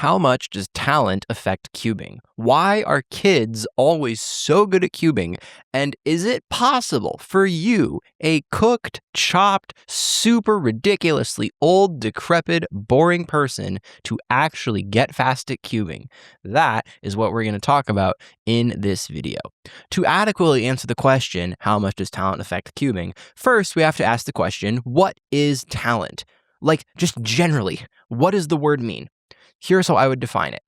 How much does talent affect cubing? Why are kids always so good at cubing? And is it possible for you, a cooked, chopped, super ridiculously old, decrepit, boring person, to actually get fast at cubing? That is what we're going to talk about in this video. To adequately answer the question, how much does talent affect cubing? First, we have to ask the question, what is talent? Like, just generally, what does the word mean? Here's how I would define it.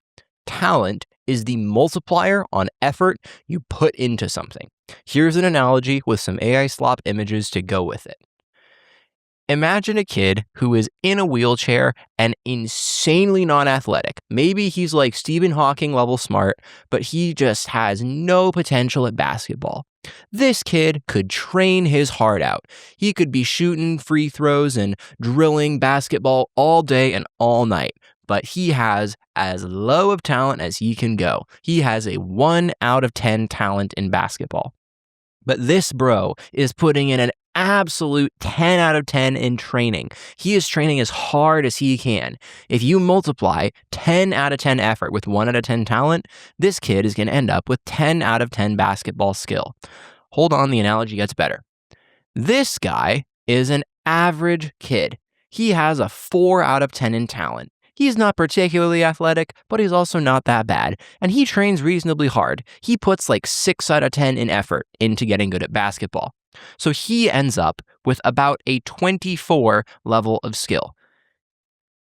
Talent is the multiplier on effort you put into something. Here's an analogy with some AI slop images to go with it. Imagine a kid who is in a wheelchair and insanely non-athletic. Maybe he's like Stephen Hawking level smart, but he just has no potential at basketball. This kid could train his heart out. He could be shooting free throws and drilling basketball all day and all night. But he has as low of talent as he can go. He has a 1 out of 10 talent in basketball. But this bro is putting in an absolute 10 out of 10 in training. He is training as hard as he can. If you multiply 10 out of 10 effort with 1 out of 10 talent, this kid is going to end up with 10 out of 10 basketball skill. Hold on, the analogy gets better. This guy is an average kid. He has a 4 out of 10 in talent. He's not particularly athletic, but he's also not that bad, and he trains reasonably hard. He puts like 6 out of 10 in effort into getting good at basketball. So he ends up with about a 24 level of skill.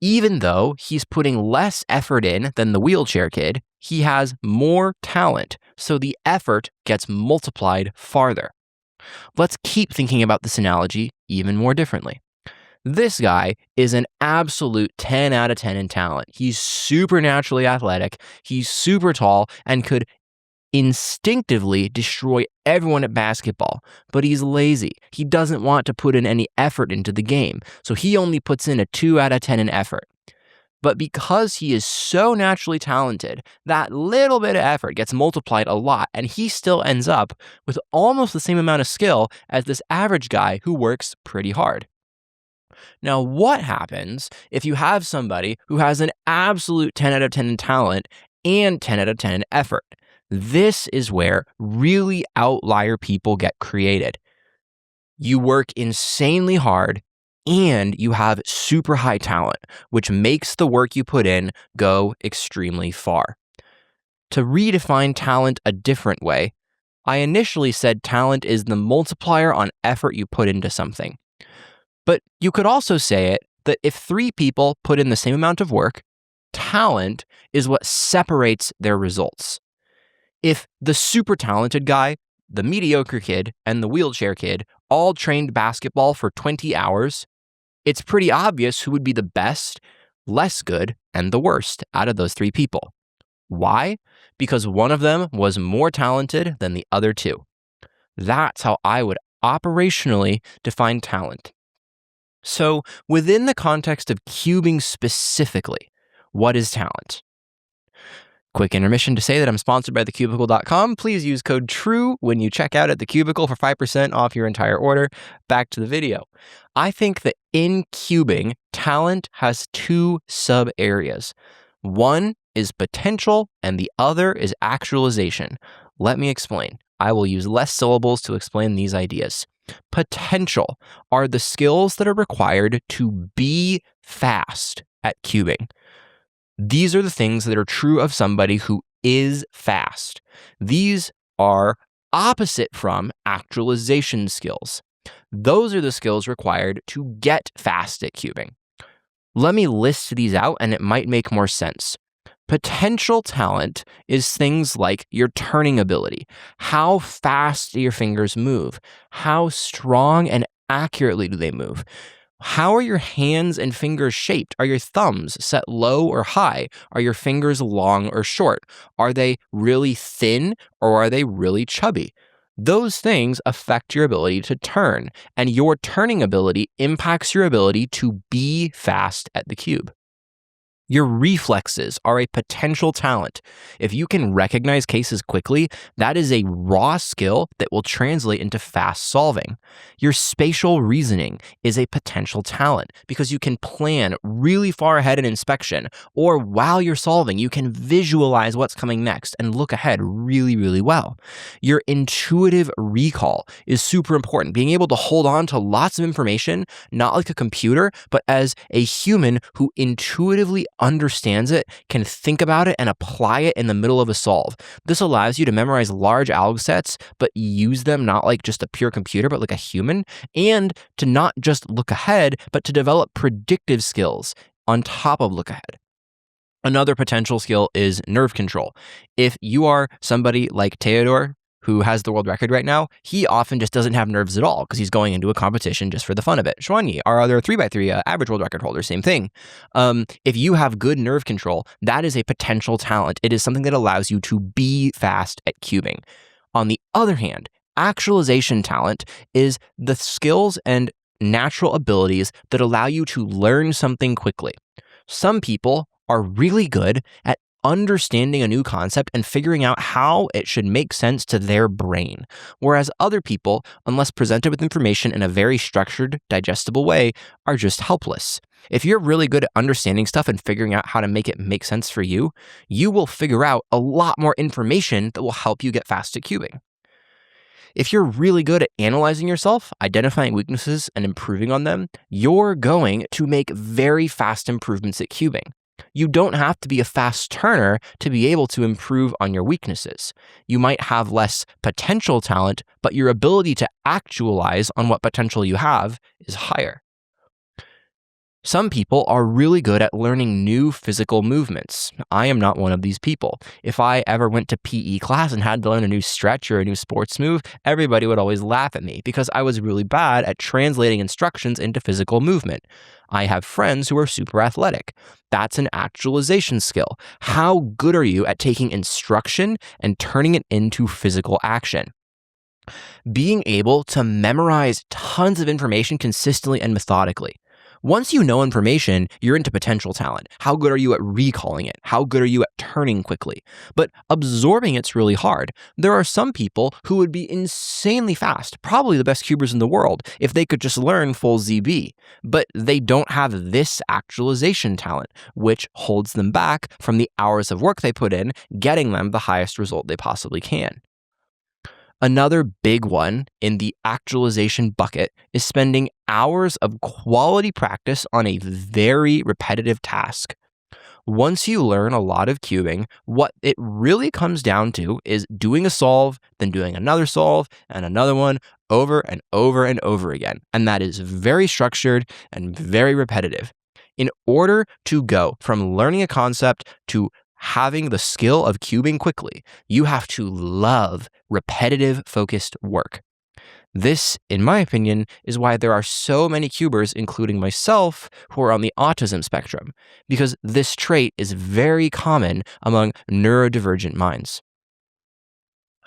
Even though he's putting less effort in than the wheelchair kid, he has more talent, so the effort gets multiplied farther. Let's keep thinking about this analogy even more differently. This guy is an absolute 10 out of 10 in talent. He's supernaturally athletic, he's super tall, and could instinctively destroy everyone at basketball. But he's lazy. He doesn't want to put in any effort into the game, so he only puts in a 2 out of 10 in effort. But because he is so naturally talented, that little bit of effort gets multiplied a lot, and he still ends up with almost the same amount of skill as this average guy who works pretty hard. Now, what happens if you have somebody who has an absolute 10 out of 10 in talent and 10 out of 10 in effort? This is where really outlier people get created. You work insanely hard and you have super high talent, which makes the work you put in go extremely far. To redefine talent a different way, I initially said talent is the multiplier on effort you put into something. But you could also say it that if 3 people put in the same amount of work, talent is what separates their results. If the super talented guy, the mediocre kid, and the wheelchair kid all trained basketball for 20 hours, it's pretty obvious who would be the best, less good, and the worst out of those 3 people. Why? Because one of them was more talented than the other 2. That's how I would operationally define talent. So, within the context of cubing specifically, what is talent? Quick intermission to say that I'm sponsored by thecubicle.com. Please use code TRUE when you check out at The Cubicle for 5% off your entire order. Back to the video. I think that in cubing, talent has 2 sub-areas. One is potential and the other is actualization. Let me explain. I will use less syllables to explain these ideas. Potential are the skills that are required to be fast at cubing. These are the things that are true of somebody who is fast. These are opposite from actualization skills. Those are the skills required to get fast at cubing. Let me list these out and it might make more sense. Potential talent is things like your turning ability. How fast do your fingers move? How strong and accurately do they move? How are your hands and fingers shaped? Are your thumbs set low or high? Are your fingers long or short? Are they really thin or are they really chubby? Those things affect your ability to turn, and your turning ability impacts your ability to be fast at the cube. Your reflexes are a potential talent. If you can recognize cases quickly, that is a raw skill that will translate into fast solving. Your spatial reasoning is a potential talent because you can plan really far ahead in inspection, or while you're solving, you can visualize what's coming next and look ahead really, really well. Your intuitive recall is super important, being able to hold on to lots of information, not like a computer, but as a human who intuitively understands it, can think about it and apply it in the middle of a solve. This allows you to memorize large alg sets, but use them not like just a pure computer, but like a human, and to not just look ahead, but to develop predictive skills on top of look ahead. Another potential skill is nerve control. If you are somebody like Theodore, who has the world record right now, he often just doesn't have nerves at all because he's going into a competition just for the fun of it. Xuanyi, our other 3x3 average world record holder, same thing. If you have good nerve control, that is a potential talent. It is something that allows you to be fast at cubing. On the other hand, actualization talent is the skills and natural abilities that allow you to learn something quickly. Some people are really good at understanding a new concept and figuring out how it should make sense to their brain. Whereas other people, unless presented with information in a very structured, digestible way, are just helpless. If you're really good at understanding stuff and figuring out how to make it make sense for you, you will figure out a lot more information that will help you get fast at cubing. If you're really good at analyzing yourself, identifying weaknesses, and improving on them, you're going to make very fast improvements at cubing. You don't have to be a fast turner to be able to improve on your weaknesses. You might have less potential talent, but your ability to actualize on what potential you have is higher. Some people are really good at learning new physical movements. I am not one of these people. If I ever went to PE class and had to learn a new stretch or a new sports move, everybody would always laugh at me because I was really bad at translating instructions into physical movement. I have friends who are super athletic. That's an actualization skill. How good are you at taking instruction and turning it into physical action? Being able to memorize tons of information consistently and methodically. Once you know information, you're into potential talent. How good are you at recalling it? How good are you at turning quickly? But absorbing it's really hard. There are some people who would be insanely fast, probably the best cubers in the world, if they could just learn full ZB. But they don't have this actualization talent, which holds them back from the hours of work they put in, getting them the highest result they possibly can. Another big one in the actualization bucket is spending hours of quality practice on a very repetitive task. Once you learn a lot of cubing, what it really comes down to is doing a solve, then doing another solve and another one over and over and over again. And that is very structured and very repetitive. In order to go from learning a concept to having the skill of cubing quickly, you have to love repetitive, focused work. This, in my opinion, is why there are so many cubers, including myself, who are on the autism spectrum, because this trait is very common among neurodivergent minds.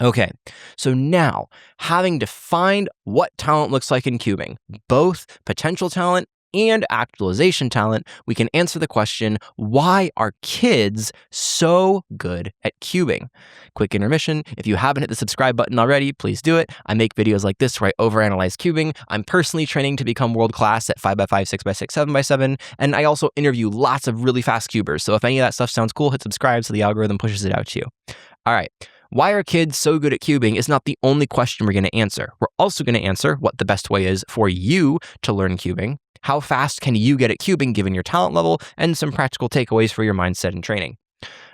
Okay, so now, having defined what talent looks like in cubing, both potential talent and actualization talent, we can answer the question, why are kids so good at cubing? Quick intermission. If you haven't hit the subscribe button already, please do it. I make videos like this where I overanalyze cubing. I'm personally training to become world class at 5x5, 6x6, 7x7, and I also interview lots of really fast cubers. So if any of that stuff sounds cool, hit subscribe so the algorithm pushes it out to you. All right. Why are kids so good at cubing is not the only question we're going to answer. We're also going to answer what the best way is for you to learn cubing. How fast can you get at cubing given your talent level, and some practical takeaways for your mindset and training.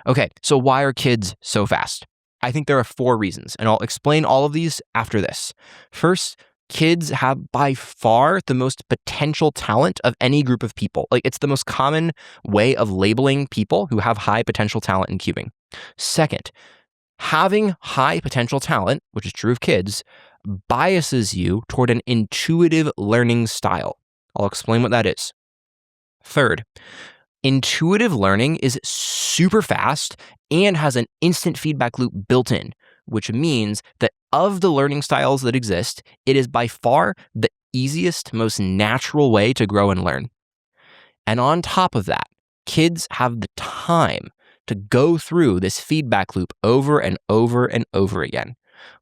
Okay, so why are kids so fast? I think there are 4 reasons, and I'll explain all of these after this. First, kids have by far the most potential talent of any group of people. Like, it's the most common way of labeling people who have high potential talent in cubing. Second, having high potential talent, which is true of kids, biases you toward an intuitive learning style. I'll explain what that is. Third, intuitive learning is super fast and has an instant feedback loop built in, which means that of the learning styles that exist, it is by far the easiest, most natural way to grow and learn. And on top of that, Kids have the time to go through this feedback loop over and over and over again.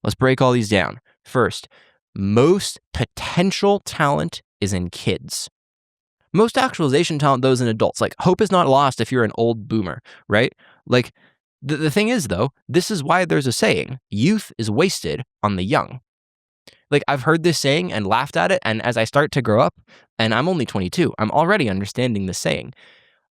Let's break all these down. First, most potential talent is in kids. Most actualization talent, though, is in adults. Like, hope is not lost if you're an old boomer, right? Like, the thing is, though, this is why there's a saying, youth is wasted on the young. Like, I've heard this saying and laughed at it, and as I start to grow up, and I'm only 22, I'm already understanding this saying.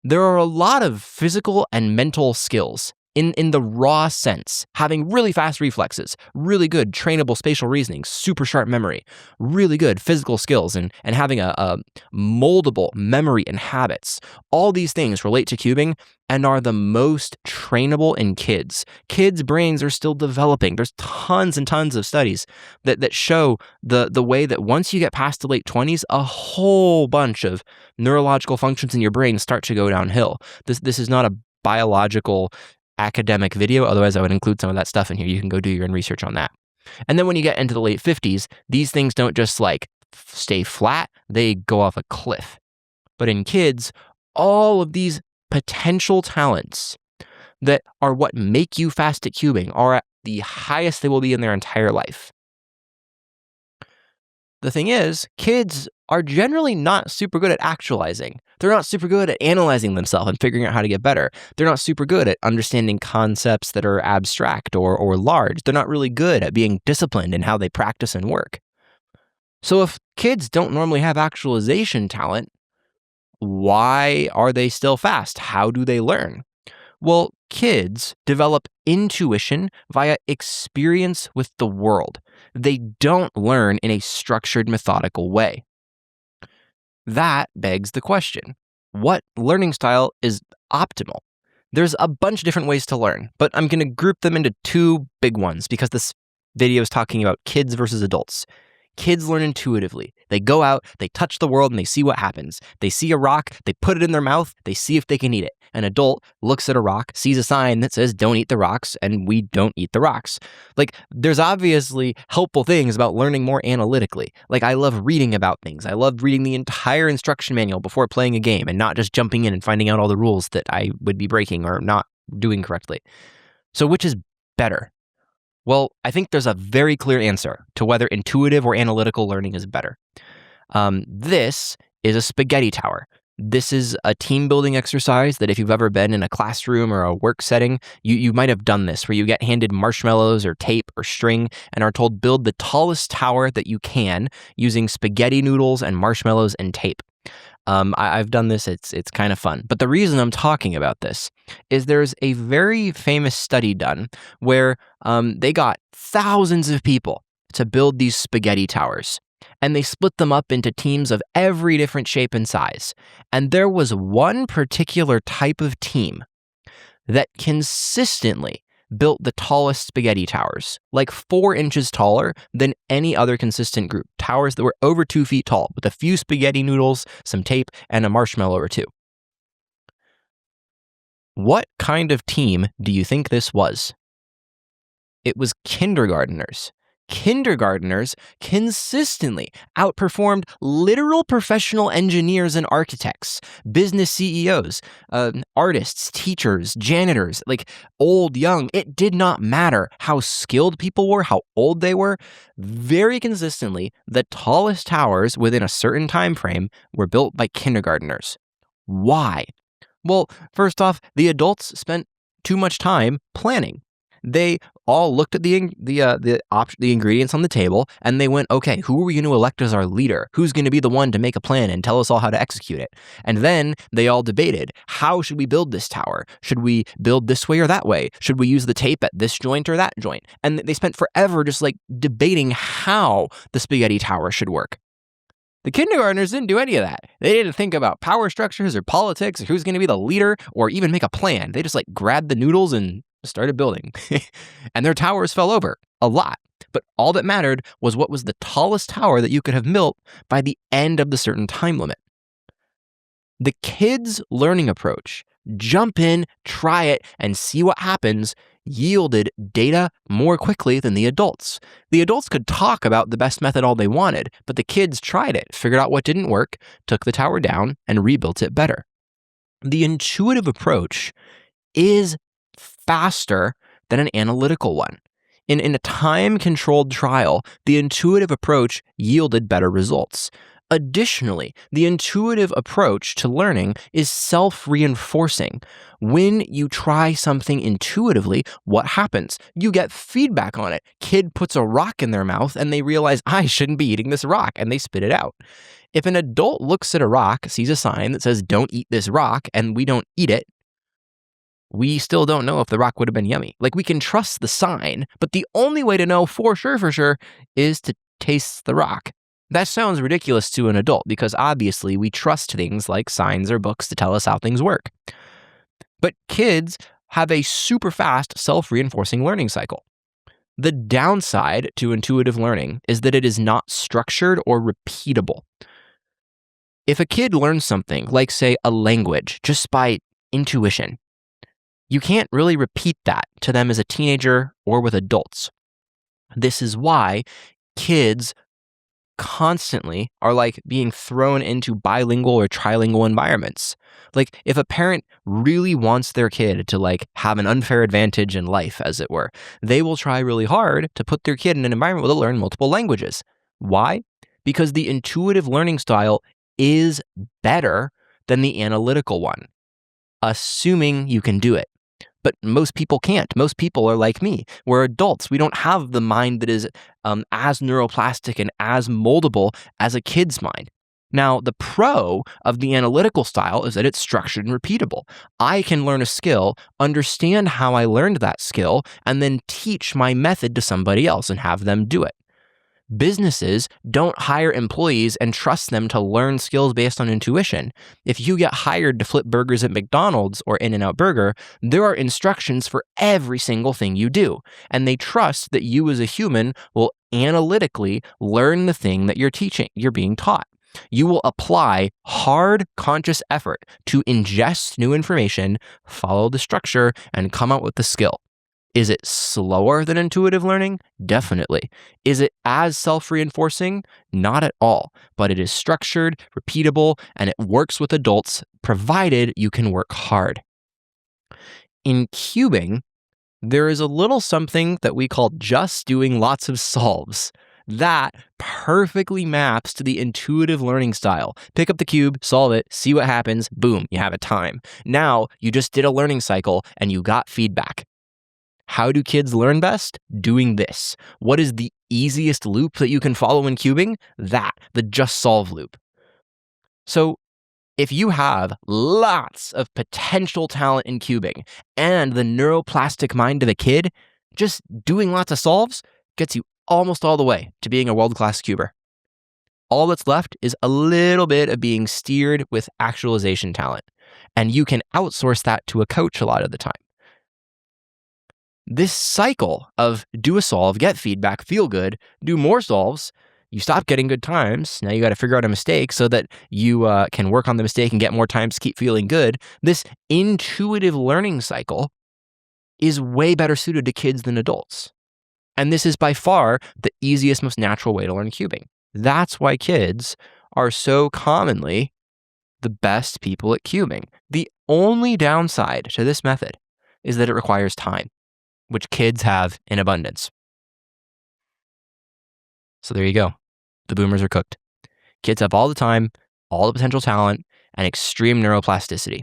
There are a lot of physical and mental skills in the raw sense, having really fast reflexes, really good trainable spatial reasoning, super sharp memory, really good physical skills, and having a moldable memory and habits. All these things relate to cubing and are the most trainable in kids. Kids' brains are still developing. There's tons and tons of studies that show the way that once you get past the late 20s, a whole bunch of neurological functions in your brain start to go downhill. This is not a biological academic video, otherwise I would include some of that stuff in here. You can go do your own research on that. And then when you get into the late 50s, these things don't just like stay flat, they go off a cliff. But in kids, all of these potential talents that are what make you fast at cubing are at the highest they will be in their entire life. The thing is, kids are generally not super good at actualizing. They're not super good at analyzing themselves and figuring out how to get better. They're not super good at understanding concepts that are abstract or large. They're not really good at being disciplined in how they practice and work. So if kids don't normally have actualization talent, why are they still fast? How do they learn? Well, kids develop intuition via experience with the world. They don't learn in a structured, methodical way. That begs the question, what learning style is optimal? There's a bunch of different ways to learn, but I'm going to group them into two big ones because this video is talking about kids versus adults. Kids learn intuitively. They go out, they touch the world, and they see what happens. They see a rock, they put it in their mouth, they see if they can eat it. An adult looks at a rock, sees a sign that says, don't eat the rocks, and we don't eat the rocks. Like, there's obviously helpful things about learning more analytically. Like, I love reading about things. I love reading the entire instruction manual before playing a game and not just jumping in and finding out all the rules that I would be breaking or not doing correctly. So which is better? Well, I think there's a very clear answer to whether intuitive or analytical learning is better. This is a spaghetti tower. This is a team building exercise that if you've ever been in a classroom or a work setting, you might have done this, where you get handed marshmallows or tape or string and are told build the tallest tower that you can using spaghetti noodles and marshmallows and tape. I've done this. It's kind of fun. But the reason I'm talking about this is there's a very famous study done where they got thousands of people to build these spaghetti towers. And they split them up into teams of every different shape and size. And there was one particular type of team that consistently built the tallest spaghetti towers, like 4 inches taller than any other consistent group. Towers that were over 2 feet tall, with a few spaghetti noodles, some tape, and a marshmallow or two. What kind of team do you think this was? It was kindergarteners. Kindergarteners consistently outperformed literal professional engineers and architects, business CEOs, artists, teachers, janitors, like old, young. It did not matter how skilled people were, how old they were. Very consistently, the tallest towers within a certain time frame were built by kindergarteners. Why? Well, first off, the adults spent too much time planning. They all looked at the ingredients on the table and they went, okay, who are we going to elect as our leader? Who's going to be the one to make a plan and tell us all how to execute it? And then they all debated, how should we build this tower? Should we build this way or that way? Should we use the tape at this joint or that joint? And they spent forever just like debating how the spaghetti tower should work. The kindergartners didn't do any of that. They didn't think about power structures or politics or who's going to be the leader or even make a plan. They just like grabbed the noodles and started building. And their towers fell over a lot. But all that mattered was what was the tallest tower that you could have built by the end of the certain time limit. The kids' learning approach, jump in, try it, and see what happens, yielded data more quickly than the adults. The adults could talk about the best method all they wanted, but the kids tried it, figured out what didn't work, took the tower down, and rebuilt it better. The intuitive approach is faster than an analytical one. In a time-controlled trial, the intuitive approach yielded better results. Additionally, the intuitive approach to learning is self-reinforcing. When you try something intuitively, what happens? You get feedback on it. Kid puts a rock in their mouth and they realize, I shouldn't be eating this rock, and they spit it out. If an adult looks at a rock, sees a sign that says, don't eat this rock, and we don't eat it, we still don't know if the rock would have been yummy. Like, we can trust the sign, but the only way to know for sure, is to taste the rock. That sounds ridiculous to an adult because obviously we trust things like signs or books to tell us how things work. But kids have a super fast self-reinforcing learning cycle. The downside to intuitive learning is that it is not structured or repeatable. If a kid learns something, like say a language, just by intuition, you can't really repeat that to them as a teenager or with adults. This is why kids constantly are like being thrown into bilingual or trilingual environments. Like, if a parent really wants their kid to like have an unfair advantage in life, as it were, they will try really hard to put their kid in an environment where they'll learn multiple languages. Why? Because the intuitive learning style is better than the analytical one, assuming you can do it. But most people can't. Most people are like me. We're adults. We don't have the mind that is as neuroplastic and as moldable as a kid's mind. Now, the pro of the analytical style is that it's structured and repeatable. I can learn a skill, understand how I learned that skill, and then teach my method to somebody else and have them do it. Businesses don't hire employees and trust them to learn skills based on intuition. If you get hired to flip burgers at McDonald's or In-N-Out Burger, there are instructions for every single thing you do, and they trust that you as a human will analytically learn the thing that you're being taught. You will apply hard, conscious effort to ingest new information, follow the structure, and come out with the skill. Is it slower than intuitive learning? Definitely. Is it as self-reinforcing? Not at all, but it is structured, repeatable, and it works with adults, provided you can work hard. In cubing, there is a little something that we call just doing lots of solves. That perfectly maps to the intuitive learning style. Pick up the cube, solve it, see what happens, boom, you have a time. Now, you just did a learning cycle and you got feedback. How do kids learn best? Doing this. What is the easiest loop that you can follow in cubing? The just solve loop. So if you have lots of potential talent in cubing and the neuroplastic mind of a kid, just doing lots of solves gets you almost all the way to being a world-class cuber. All that's left is a little bit of being steered with actualization talent, and you can outsource that to a coach a lot of the time. This cycle of do a solve, get feedback, feel good, do more solves, you stop getting good times. Now you got to figure out a mistake so that you can work on the mistake and get more times to keep feeling good. This intuitive learning cycle is way better suited to kids than adults. And this is by far the easiest, most natural way to learn cubing. That's why kids are so commonly the best people at cubing. The only downside to this method is that it requires time, which kids have in abundance. So there you go. The boomers are cooked. Kids have all the time, all the potential talent, and extreme neuroplasticity.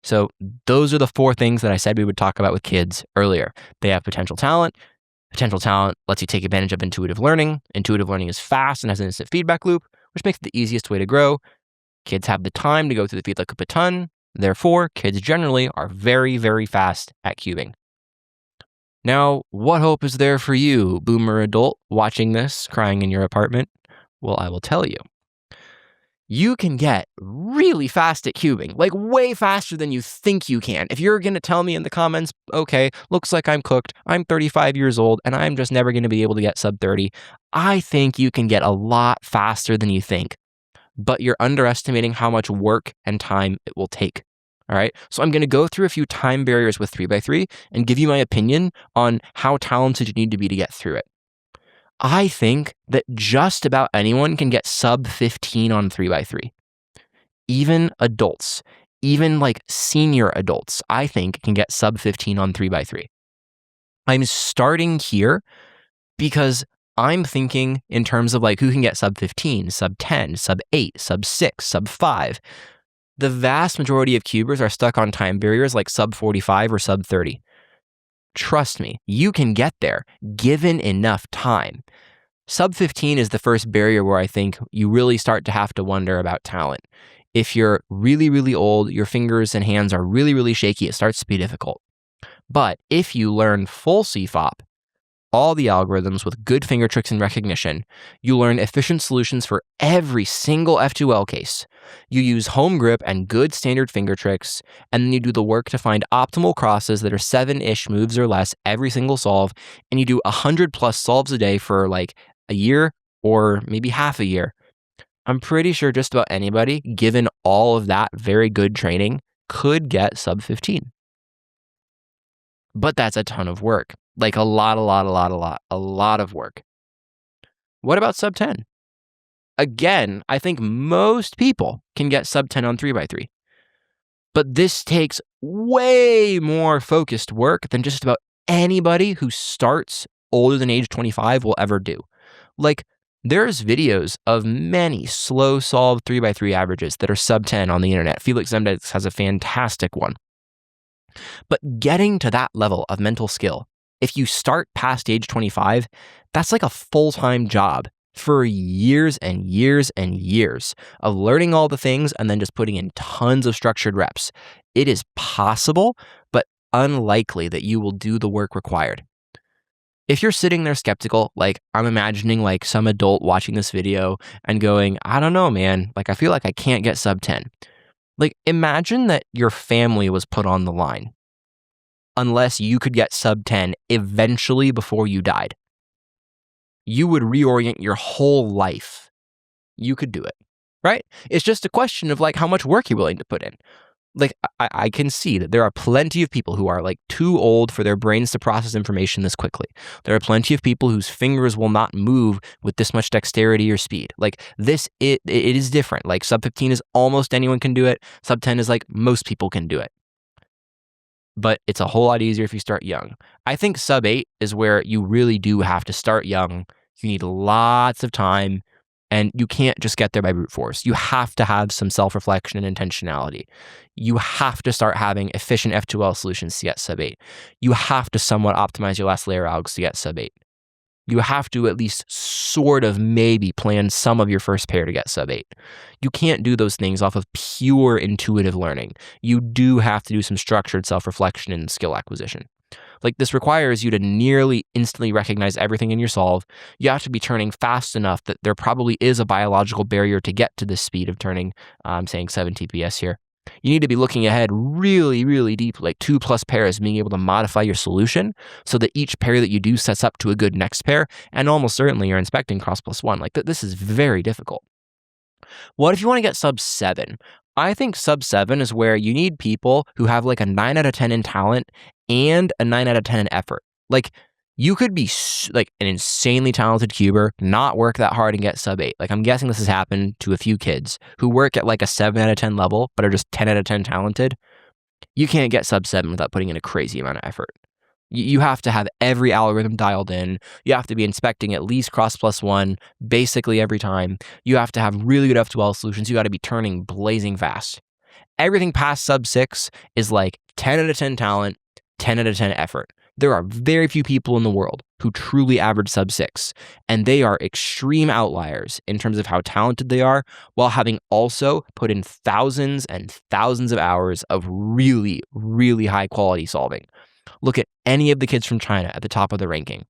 So those are the 4 things that I said we would talk about with kids earlier. They have potential talent. Potential talent lets you take advantage of intuitive learning. Intuitive learning is fast and has an instant feedback loop, which makes it the easiest way to grow. Kids have the time to go through the feedback loop a ton. Therefore, kids generally are very, very fast at cubing. Now, what hope is there for you, boomer adult, watching this, crying in your apartment? Well, I will tell you. You can get really fast at cubing, like way faster than you think you can. If you're going to tell me in the comments, okay, looks like I'm cooked, I'm 35 years old, and I'm just never going to be able to get sub 30, I think you can get a lot faster than you think. But you're underestimating how much work and time it will take. All right. So I'm going to go through a few time barriers with 3x3 and give you my opinion on how talented you need to be to get through it. I think that just about anyone can get sub 15 on 3x3. even adults, even like senior adults, I think can get sub 15 on 3x3. I'm starting here because I'm thinking in terms of like who can get sub 15, sub 10, sub 8, sub 6, sub 5. The vast majority of cubers are stuck on time barriers like sub 45 or sub 30. Trust me, you can get there given enough time. Sub 15 is the first barrier where I think you really start to have to wonder about talent. If you're really, really old, your fingers and hands are really, really shaky, it starts to be difficult. But if you learn full CFOP, all the algorithms with good finger tricks and recognition, you learn efficient solutions for every single F2L case. You use home grip and good standard finger tricks, and then you do the work to find optimal crosses that are 7-ish moves or less every single solve, and you do 100 plus solves a day for like a year or maybe half a year. I'm pretty sure just about anybody, given all of that very good training, could get sub 15. But that's a ton of work. Like a lot of work. What about sub 10? Again, I think most people can get sub 10 on 3x3. But this takes way more focused work than just about anybody who starts older than age 25 will ever do. Like, there's videos of many slow solve 3x3 averages that are sub 10 on the internet. Felix Zemdex has a fantastic one. But getting to that level of mental skill, if you start past age 25, that's like a full-time job for years and years and years of learning all the things and then just putting in tons of structured reps. It is possible, but unlikely that you will do the work required. If you're sitting there skeptical, like I'm imagining like some adult watching this video and going, I don't know, man, like I feel like I can't get sub 10. Like imagine that your family was put on the line unless you could get sub 10 eventually before you died. You would reorient your whole life. You could do it, right? It's just a question of like how much work you're willing to put in. Like I can see that there are plenty of people who are like too old for their brains to process information this quickly. There are plenty of people whose fingers will not move with this much dexterity or speed. Like this, it is different. Like sub 15 is almost anyone can do it. Sub 10 is like most people can do it. But it's a whole lot easier if you start young. I think sub 8 is where you really do have to start young. You need lots of time. And you can't just get there by brute force. You have to have some self-reflection and intentionality. You have to start having efficient F2L solutions to get sub 8. You have to somewhat optimize your last layer algs to get sub 8. You have to at least sort of maybe plan some of your first pair to get sub 8. You can't do those things off of pure intuitive learning. You do have to do some structured self-reflection and skill acquisition. Like this requires you to nearly instantly recognize everything in your solve. You have to be turning fast enough that there probably is a biological barrier to get to this speed of turning. I'm saying 7 TPS here. You need to be looking ahead really, really deep, like 2+ pairs, being able to modify your solution so that each pair that you do sets up to a good next pair. And almost certainly you're inspecting cross +1. Like this is very difficult. What if you want to get sub 7? I think sub 7 is where you need people who have like a 9 out of 10 in talent and a 9 out of 10 in effort. Like you could be like an insanely talented cuber, not work that hard and get sub 8. Like I'm guessing this has happened to a few kids who work at like a 7 out of 10 level, but are just 10 out of 10 talented. You can't get sub 7 without putting in a crazy amount of effort. You have to have every algorithm dialed in. You have to be inspecting at least cross +1 basically every time. You have to have really good F2L solutions. You got to be turning blazing fast. Everything past sub 6 is like 10 out of 10 talent, 10 out of 10 effort. There are very few people in the world who truly average sub 6, and they are extreme outliers in terms of how talented they are, while having also put in thousands and thousands of hours of really, really high quality solving. Look at any of the kids from China at the top of the ranking.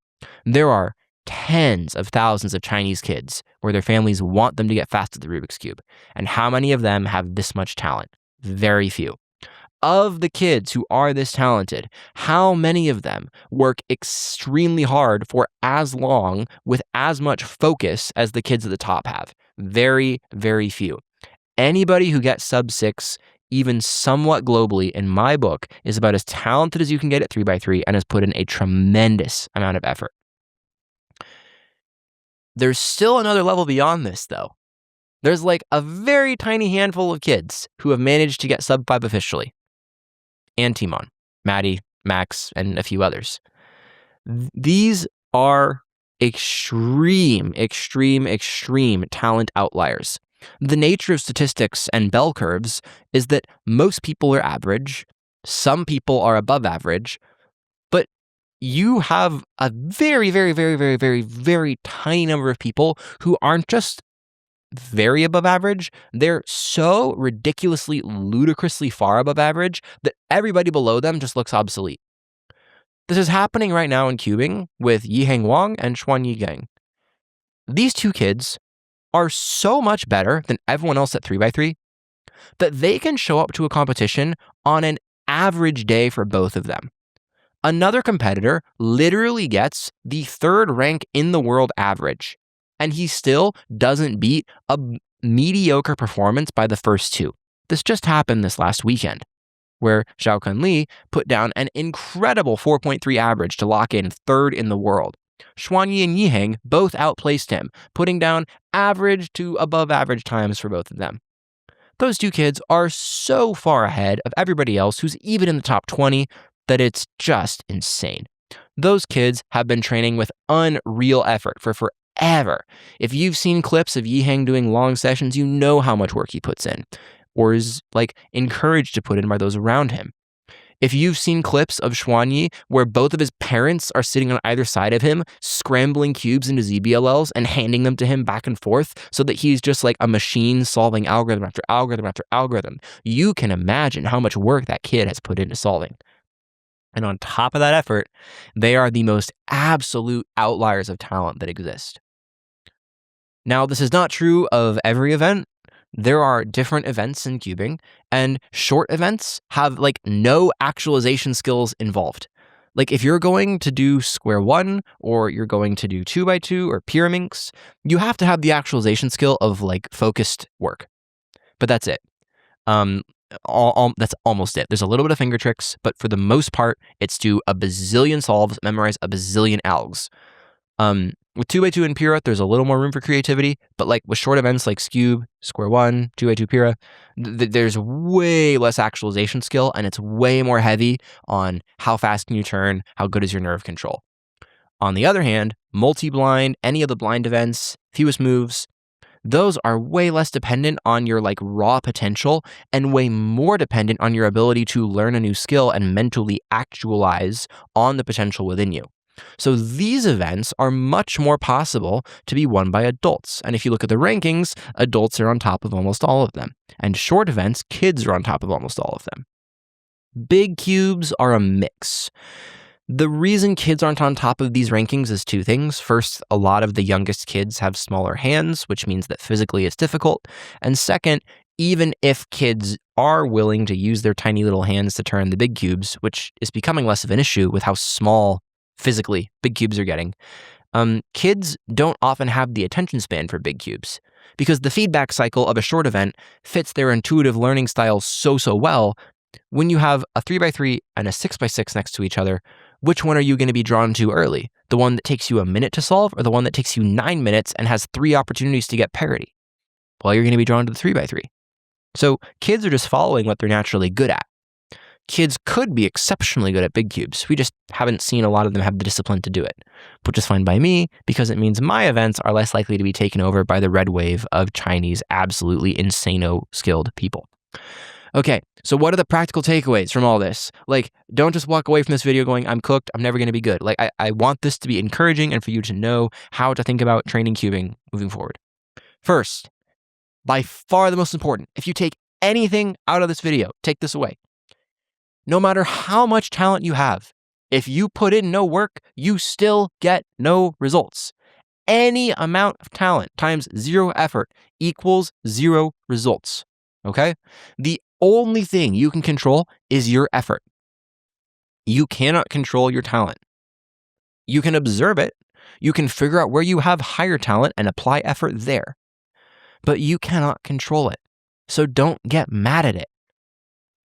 There are tens of thousands of Chinese kids where their families want them to get fast at the Rubik's Cube. And how many of them have this much talent? Very few. Of the kids who are this talented, how many of them work extremely hard for as long with as much focus as the kids at the top have? Very, very few. Anybody who gets sub 6, even somewhat globally, in my book, is about as talented as you can get at 3x3 and has put in a tremendous amount of effort. There's still another level beyond this, though. There's like a very tiny handful of kids who have managed to get sub 5 officially. And Timon, Maddie, Max, and a few others. These are extreme talent outliers. The nature of statistics and bell curves is that most people are average, some people are above average, but you have a very tiny number of people who aren't just very above average, they're so ridiculously, ludicrously far above average that everybody below them just looks obsolete. This is happening right now in cubing with Yiheng Wang and Xuanyi Gang. These two kids are so much better than everyone else at 3x3 that they can show up to a competition on an average day for both of them. Another competitor literally gets the third rank in the world average, and he still doesn't beat a mediocre performance by the first two. This just happened this last weekend, where Xiaokan Li put down an incredible 4.3 average to lock in third in the world. Xuanyi and Yiheng both outplaced him, putting down average to above average times for both of them. Those two kids are so far ahead of everybody else who's even in the top 20 that it's just insane. Those kids have been training with unreal effort for forever. If you've seen clips of Yiheng doing long sessions, you know how much work he puts in, or is like encouraged to put in by those around him. If you've seen clips of Xuanyi where both of his parents are sitting on either side of him, scrambling cubes into ZBLLs and handing them to him back and forth so that he's just like a machine solving algorithm after algorithm after algorithm, you can imagine how much work that kid has put into solving. And on top of that effort, they are the most absolute outliers of talent that exist. Now, this is not true of every event. There are different events in cubing, and short events have like no actualization skills involved. Like if you're going to do square one, or you're going to do 2x2 or pyraminx, you have to have the actualization skill of like focused work. But that's it. That's almost it. There's a little bit of finger tricks, but for the most part, it's do a bazillion solves, memorize a bazillion algs. With 2x2 and Pira, there's a little more room for creativity, but like with short events like Scube, Square One, 2x2 Pira, there's way less actualization skill, and it's way more heavy on how fast can you turn, how good is your nerve control. On the other hand, multi-blind, any of the blind events, fewest moves, those are way less dependent on your like raw potential and way more dependent on your ability to learn a new skill and mentally actualize on the potential within you. So these events are much more possible to be won by adults. And if you look at the rankings, adults are on top of almost all of them. And short events, kids are on top of almost all of them. Big cubes are a mix. The reason kids aren't on top of these rankings is two things. First, a lot of the youngest kids have smaller hands, which means that physically it's difficult. And second, even if kids are willing to use their tiny little hands to turn the big cubes, which is becoming less of an issue with how small physically big cubes are getting, kids don't often have the attention span for big cubes because the feedback cycle of a short event fits their intuitive learning style so well. When you have a 3x3 and a 6x6 next to each other, which one are you going to be drawn to early? The one that takes you a minute to solve, or the one that takes you 9 minutes and has 3 opportunities to get parity? Well, you're going to be drawn to the 3x3. So kids are just following what they're naturally good at. Kids could be exceptionally good at big cubes. We just haven't seen a lot of them have the discipline to do it, which is fine by me because it means my events are less likely to be taken over by the red wave of Chinese absolutely insano skilled people. Okay, so what are the practical takeaways from all this? Like, don't just walk away from this video going, I'm cooked, I'm never going to be good. Like, I want this to be encouraging and for you to know how to think about training cubing moving forward. First, by far the most important, if you take anything out of this video, take this away. No matter how much talent you have, if you put in no work, you still get no results. Any amount of talent times 0 effort equals 0 results. Okay? The only thing you can control is your effort. You cannot control your talent. You can observe it. You can figure out where you have higher talent and apply effort there. But you cannot control it. So don't get mad at it.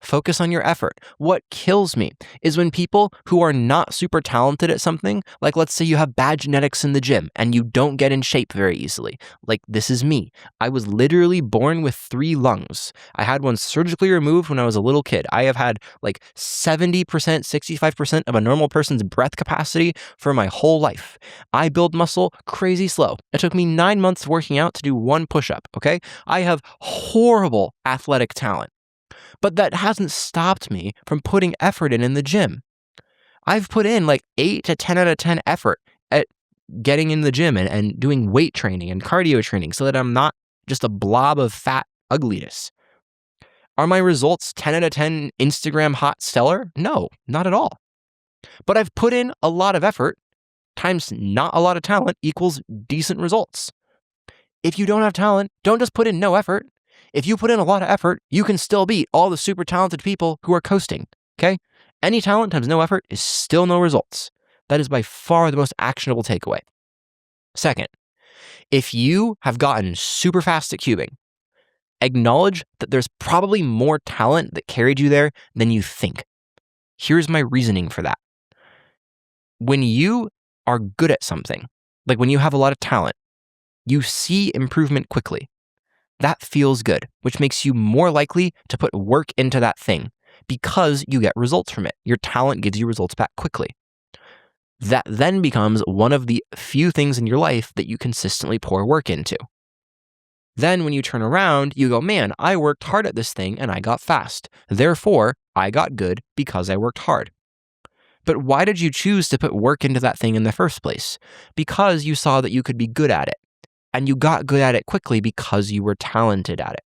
Focus on your effort. What kills me is when people who are not super talented at something, like let's say you have bad genetics in the gym and you don't get in shape very easily. Like this is me. I was literally born with 3 lungs. I had one surgically removed when I was a little kid. I have had like 70%, 65% of a normal person's breath capacity for my whole life. I build muscle crazy slow. It took me 9 months working out to do 1 push-up, okay? I have horrible athletic talent. But that hasn't stopped me from putting effort in the gym. I've put in like 8 to 10 out of 10 effort at getting in the gym and doing weight training and cardio training so that I'm not just a blob of fat ugliness. Are my results 10 out of 10 Instagram hot stellar? No, not at all. But I've put in a lot of effort times not a lot of talent equals decent results. If you don't have talent, don't just put in no effort. If you put in a lot of effort, you can still beat all the super talented people who are coasting, okay? Any talent times no effort is still no results. That is by far the most actionable takeaway. Second, if you have gotten super fast at cubing, acknowledge that there's probably more talent that carried you there than you think. Here's my reasoning for that. When you are good at something, like when you have a lot of talent, you see improvement quickly. That feels good, which makes you more likely to put work into that thing because you get results from it. Your talent gives you results back quickly. That then becomes one of the few things in your life that you consistently pour work into. Then when you turn around, you go, man, I worked hard at this thing and I got fast. Therefore, I got good because I worked hard. But why did you choose to put work into that thing in the first place? Because you saw that you could be good at it. And you got good at it quickly because you were talented at it.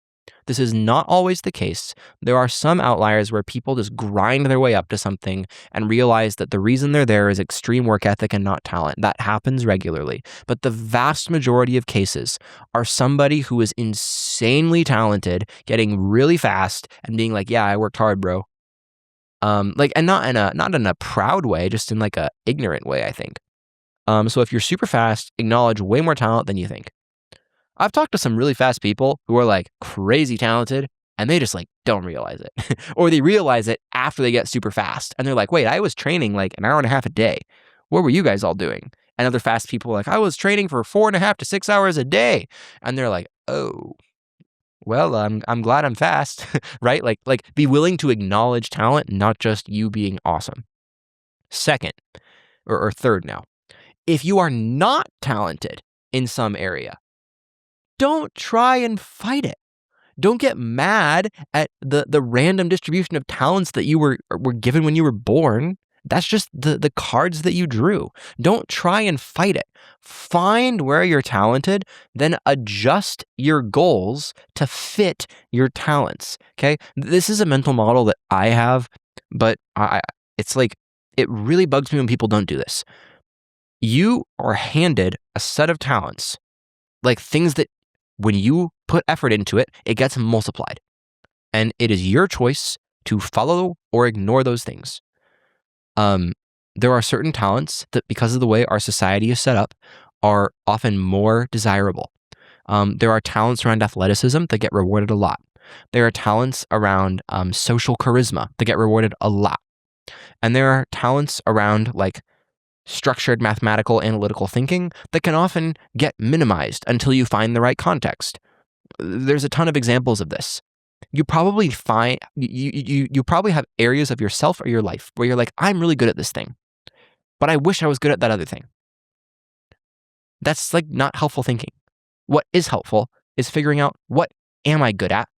This is not always the case. There are some outliers where people just grind their way up to something and realize that the reason they're there is extreme work ethic and not talent. That happens regularly. But the vast majority of cases are somebody who is insanely talented, getting really fast and being like, yeah, I worked hard, bro. And not in a proud way, just in like a ignorant way, I think. So if you're super fast, acknowledge way more talent than you think. I've talked to some really fast people who are like crazy talented and they just like don't realize it. Or they realize it after they get super fast. And they're like, wait, I was training like an hour and a half a day. What were you guys all doing? And other fast people are like, I was training for 4.5 to 6 hours a day. And they're like, oh, well, I'm glad I'm fast, right? Like be willing to acknowledge talent, not just you being awesome. Second, or third now. If you are not talented in some area, don't try and fight it. Don't get mad at the random distribution of talents that you were given when you were born. That's just the cards that you drew. Don't try and fight it. Find where you're talented, then adjust your goals to fit your talents, okay? This is a mental model that I have, but it's like, it really bugs me when people don't do this. You are handed a set of talents, like things that when you put effort into it, it gets multiplied. And it is your choice to follow or ignore those things. There are certain talents that, because of the way our society is set up, are often more desirable. There are talents around athleticism that get rewarded a lot. There are talents around social charisma that get rewarded a lot. And there are talents around like structured mathematical analytical thinking that can often get minimized until you find the right context. There's a ton of examples of this. You probably find you probably have areas of yourself or your life where you're like, I'm really good at this thing, but I wish I was good at that other thing. That's like not helpful thinking. What is helpful is figuring out, what am I good at?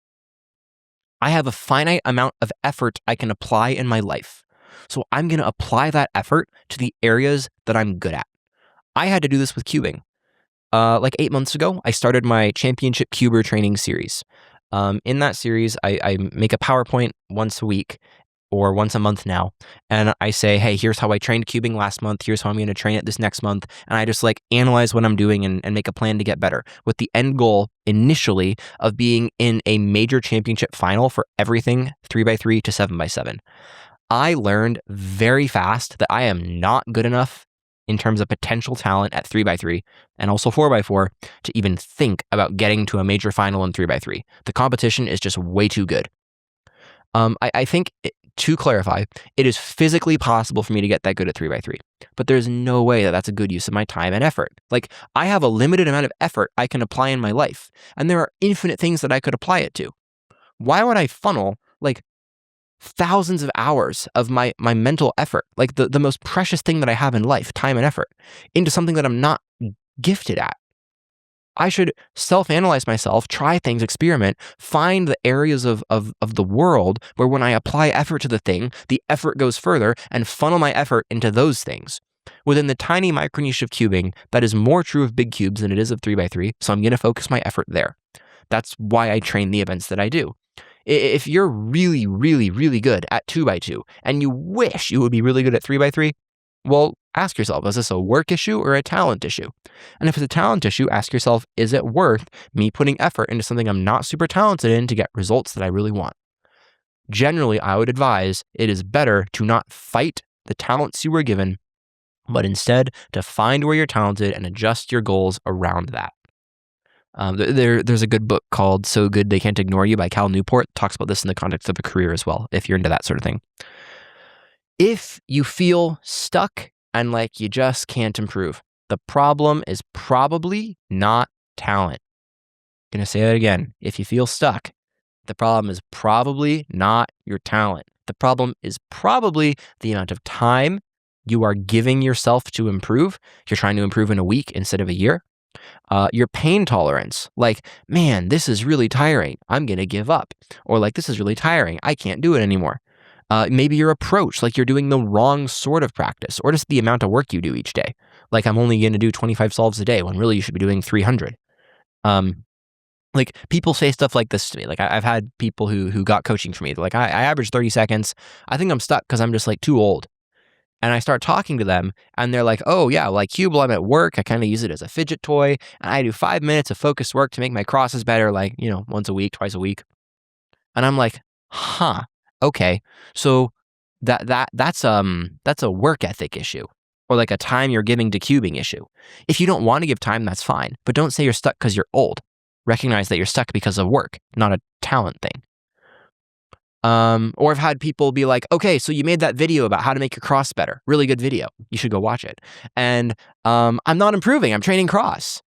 I have a finite amount of effort I can apply in my life. So I'm going to apply that effort to the areas that I'm good at. I had to do this with cubing. Like 8 months ago, I started my championship cuber training series. In that series, I make a PowerPoint once a week or once a month now. And I say, hey, here's how I trained cubing last month. Here's how I'm going to train it this next month. And I just like analyze what I'm doing and make a plan to get better, with the end goal initially of being in a major championship final for everything 3x3 to 7x7. I learned very fast that I am not good enough in terms of potential talent at 3x3 and also 4x4 to even think about getting to a major final in 3x3. The competition is just way too good. I think, to clarify, it is physically possible for me to get that good at 3x3, but there's no way that that's a good use of my time and effort. Like, I have a limited amount of effort I can apply in my life, and there are infinite things that I could apply it to. Why would I funnel like thousands of hours of my mental effort, like the most precious thing that I have in life, time and effort, into something that I'm not gifted at? I should self-analyze myself, try things, experiment, find the areas of the world where when I apply effort to the thing, the effort goes further, and funnel my effort into those things. Within the tiny micro niche of cubing, that is more true of big cubes than it is of 3x3, so I'm going to focus my effort there. That's why I train the events that I do. If you're really, really, really good at 2x2 and you wish you would be really good at 3x3, well, ask yourself, is this a work issue or a talent issue? And if it's a talent issue, ask yourself, is it worth me putting effort into something I'm not super talented in to get results that I really want? Generally, I would advise it is better to not fight the talents you were given, but instead to find where you're talented and adjust your goals around that. There's a good book called So Good They Can't Ignore You by Cal Newport. It talks about this in the context of a career as well, if you're into that sort of thing. If you feel stuck and like you just can't improve, the problem is probably not talent. I'm going to say that again. If you feel stuck, the problem is probably not your talent. The problem is probably the amount of time you are giving yourself to improve. You're trying to improve in a week instead of a year. Your pain tolerance, like, man, this is really tiring, I'm going to give up. Or like, this is really tiring, I can't do it anymore. Maybe your approach, like you're doing the wrong sort of practice, or just the amount of work you do each day. Like, I'm only going to do 25 solves a day when really you should be doing 300. Like, people say stuff like this to me. Like, I've had people who got coaching from me. They're like, I average 30 seconds. I think I'm stuck because I'm just like too old. And I start talking to them and they're like, oh yeah, like Cubel, I'm at work. I kind of use it as a fidget toy. And I do 5 minutes of focused work to make my crosses better, like, once a week, twice a week. And I'm like, huh, okay. So that's a work ethic issue, or like a time you're giving to cubing issue. If you don't want to give time, that's fine. But don't say you're stuck because you're old. Recognize that you're stuck because of work, not a talent thing. Or I've had people be like, okay, so you made that video about how to make your cross better. Really good video. You should go watch it. And I'm not improving. I'm training cross.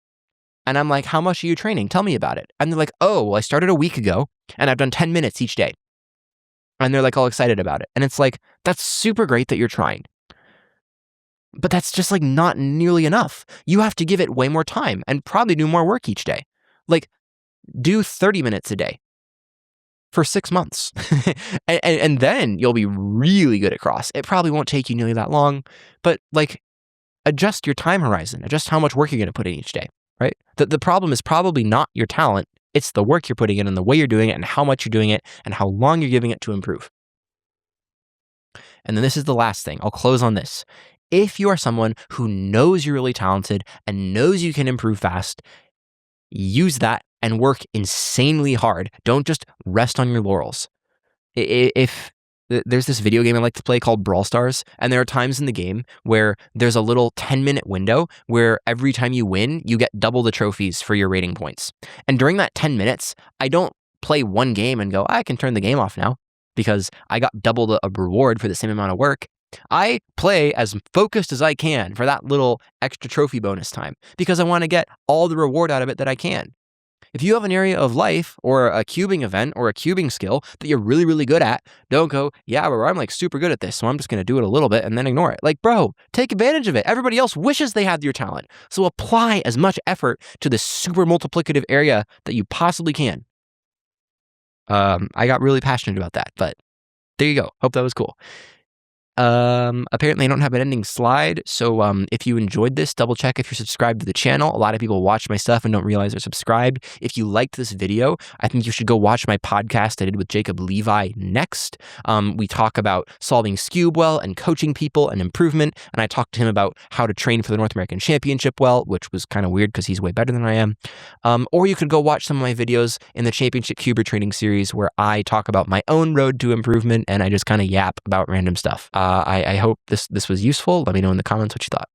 And I'm like, how much are you training? Tell me about it. And they're like, oh, well, I started a week ago and I've done 10 minutes each day. And they're like all excited about it. And it's like, that's super great that you're trying. But that's just like not nearly enough. You have to give it way more time and probably do more work each day. Like, do 30 minutes a day for 6 months. and then you'll be really good at cross. It probably won't take you nearly that long, but like, adjust your time horizon, adjust how much work you're going to put in each day, right? The problem is probably not your talent. It's the work you're putting in and the way you're doing it and how much you're doing it and how long you're giving it to improve. And then this is the last thing. I'll close on this. If you are someone who knows you're really talented and knows you can improve fast, use that and work insanely hard. Don't just rest on your laurels. If there's this video game I like to play called Brawl Stars, and there are times in the game where there's a little 10-minute window where every time you win, you get double the trophies for your rating points. And during that 10 minutes, I don't play one game and go, I can turn the game off now because I got double a reward for the same amount of work. I play as focused as I can for that little extra trophy bonus time because I want to get all the reward out of it that I can. If you have an area of life or a cubing event or a cubing skill that you're really, really good at, don't go, yeah, bro, I'm like super good at this, so I'm just going to do it a little bit and then ignore it. Like, bro, take advantage of it. Everybody else wishes they had your talent. So apply as much effort to this super multiplicative area that you possibly can. I got really passionate about that, but there you go. Hope that was cool. Apparently I don't have an ending slide. So, if you enjoyed this, double check if you're subscribed to the channel. A lot of people watch my stuff and don't realize they're subscribed. If you liked this video, I think you should go watch my podcast I did with Jacob Levi next. We talk about solving Scube well and coaching people and improvement. And I talked to him about how to train for the North American Championship well, which was kind of weird because he's way better than I am. Or you could go watch some of my videos in the Championship Cuber Training series where I talk about my own road to improvement and I just kind of yap about random stuff. I hope this was useful. Let me know in the comments what you thought.